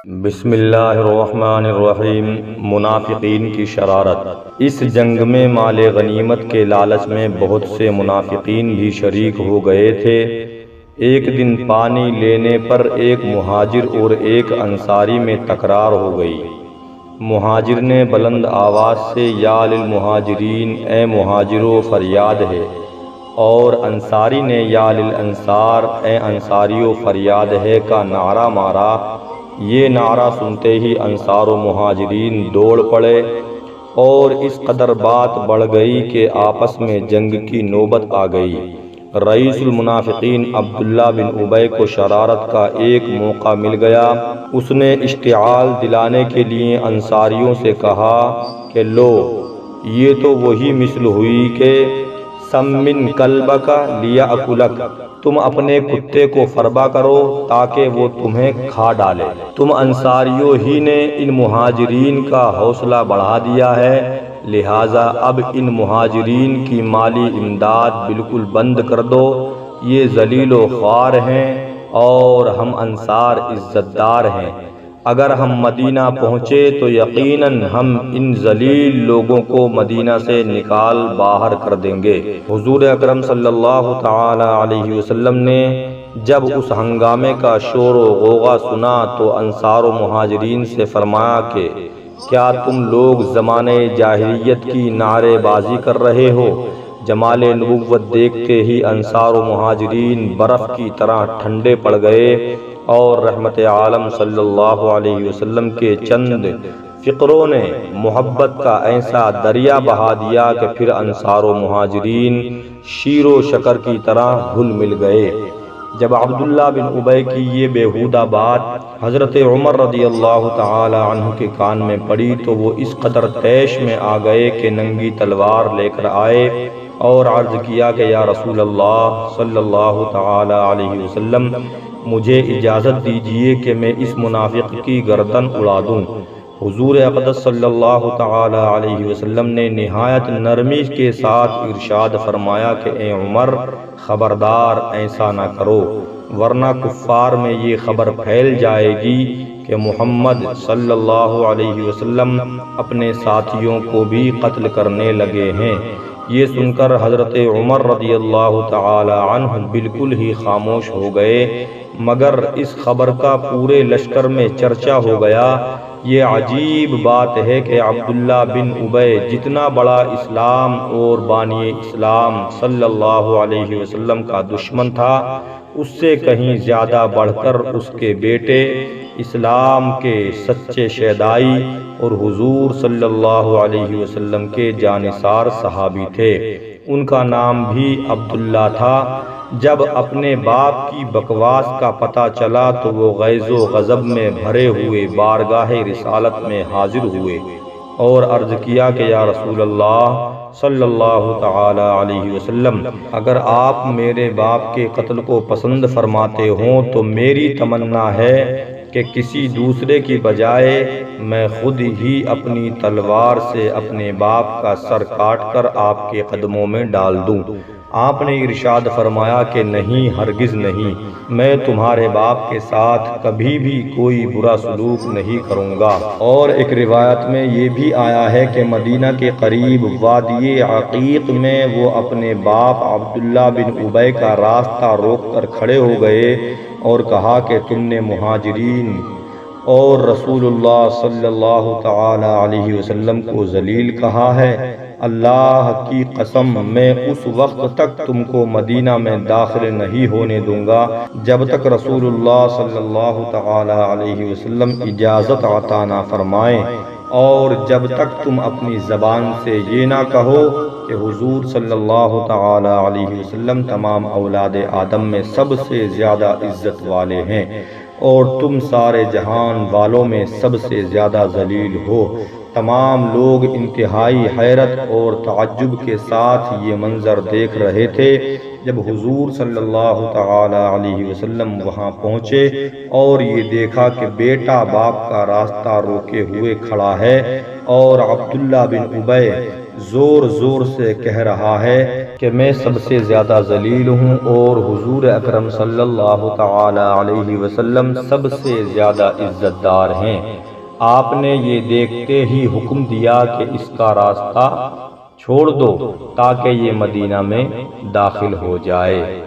بسم اللہ الرحمن الرحیم۔ منافقین کی شرارت۔ اس جنگ میں مال غنیمت کے لالچ میں بہت سے منافقین بھی شریک ہو گئے تھے۔ ایک دن پانی لینے پر ایک مہاجر اور ایک انصاری میں تکرار ہو گئی۔ مہاجر نے بلند آواز سے یا للمہاجرین، اے مہاجرو فریاد ہے، اور انصاری نے یا للانصار، اے انصاریو فریاد ہے کا نعرہ مارا۔ یہ نعرہ سنتے ہی انصار و مہاجرین دوڑ پڑے اور اس قدر بات بڑھ گئی کہ آپس میں جنگ کی نوبت آ گئی۔ رئیس المنافقین عبداللہ بن ابی کو شرارت کا ایک موقع مل گیا۔ اس نے اشتعال دلانے کے لیے انصاریوں سے کہا کہ لو، یہ تو وہی مثل ہوئی کہ سمن کلبک لیأکلک، تم اپنے کتے کو فربا کرو تاکہ وہ تمہیں کھا ڈالے۔ تم انصاریوں ہی نے ان مہاجرین کا حوصلہ بڑھا دیا ہے، لہٰذا اب ان مہاجرین کی مالی امداد بالکل بند کر دو۔ یہ ذلیل و خوار ہیں اور ہم انصار عزت دار ہیں۔ اگر ہم مدینہ پہنچے تو یقیناً ہم ان ذلیل لوگوں کو مدینہ سے نکال باہر کر دیں گے۔ حضور اکرم صلی اللہ تعالی علیہ وسلم نے جب اس ہنگامے کا شور و غوغا سنا تو انصار و مہاجرین سے فرمایا کہ کیا تم لوگ زمانے جاہلیت کی نعرے بازی کر رہے ہو؟ جمال نبوت دیکھتے ہی انصار و مہاجرین برف کی طرح ٹھنڈے پڑ گئے اور رحمت عالم صلی اللہ علیہ وسلم کے چند فقروں نے محبت کا ایسا دریا بہا دیا کہ پھر انصار و مہاجرین شیر و شکر کی طرح گھل مل گئے۔ جب عبداللہ بن ابی کی یہ بیہودہ بات حضرت عمر رضی اللہ تعالی عنہ کے کان میں پڑی تو وہ اس قدر طیش میں آ گئے کہ ننگی تلوار لے کر آئے اور عرض کیا کہ یا رسول اللہ صلی اللہ تعالی علیہ وسلم، مجھے اجازت دیجئے کہ میں اس منافق کی گردن اڑا دوں۔ حضور اقدس صلی اللہ تعالی علیہ وسلم نے نہایت نرمی کے ساتھ ارشاد فرمایا کہ اے عمر، خبردار ایسا نہ کرو، ورنہ کفار میں یہ خبر پھیل جائے گی کہ محمد صلی اللہ علیہ وسلم اپنے ساتھیوں کو بھی قتل کرنے لگے ہیں۔ یہ سن کر حضرت عمر رضی اللہ تعالی عنہ بالکل ہی خاموش ہو گئے، مگر اس خبر کا پورے لشکر میں چرچا ہو گیا۔ یہ عجیب بات ہے کہ عبداللہ بن ابی جتنا بڑا اسلام اور بانی اسلام صلی اللہ علیہ وسلم کا دشمن تھا، اس سے کہیں زیادہ بڑھ کر اس کے بیٹے اسلام کے سچے شیدائی اور حضور صلی اللہ علیہ وسلم کے جانثار صحابی تھے۔ ان کا نام بھی عبداللہ تھا۔ جب اپنے باپ کی بکواس کا پتہ چلا تو وہ غیظ و غضب میں بھرے ہوئے بارگاہ رسالت میں حاضر ہوئے اور عرض کیا کہ یا رسول اللہ صلی اللہ تعالی علیہ وسلم، اگر آپ میرے باپ کے قتل کو پسند فرماتے ہوں تو میری تمنا ہے کہ کسی دوسرے کی بجائے میں خود ہی اپنی تلوار سے اپنے باپ کا سر کاٹ کر آپ کے قدموں میں ڈال دوں۔ آپ نے ارشاد فرمایا کہ نہیں، ہرگز نہیں، میں تمہارے باپ کے ساتھ کبھی بھی کوئی برا سلوک نہیں کروں گا۔ اور ایک روایت میں یہ بھی آیا ہے کہ مدینہ کے قریب وادی عقیق میں وہ اپنے باپ عبداللہ بن ابی کا راستہ روک کر کھڑے ہو گئے اور کہا کہ تم نے مہاجرین اور رسول اللہ صلی اللہ تعالی علیہ وسلم کو ذلیل کہا ہے۔ اللہ کی قسم، میں اس وقت تک تم کو مدینہ میں داخل نہیں ہونے دوں گا جب تک رسول اللہ صلی اللہ تعالی علیہ وسلم اجازت عطا نہ فرمائیں، اور جب تک تم اپنی زبان سے یہ نہ کہو کہ حضور صلی اللہ تعالی علیہ وسلم تمام اولاد آدم میں سب سے زیادہ عزت والے ہیں اور تم سارے جہان والوں میں سب سے زیادہ ذلیل ہو۔ تمام لوگ انتہائی حیرت اور تعجب کے ساتھ یہ منظر دیکھ رہے تھے۔ جب حضور صلی اللہ تعالی علیہ وسلم وہاں پہنچے اور یہ دیکھا کہ بیٹا باپ کا راستہ روکے ہوئے کھڑا ہے اور عبداللہ بن ابی زور زور سے کہہ رہا ہے کہ میں سب سے زیادہ ذلیل ہوں اور حضور اکرم صلی اللہ تعالی علیہ وسلم سب سے زیادہ عزت دار ہیں۔ آپ نے یہ دیکھتے ہی حکم دیا کہ اس کا راستہ چھوڑ دو تاکہ یہ مدینہ میں داخل ہو جائے۔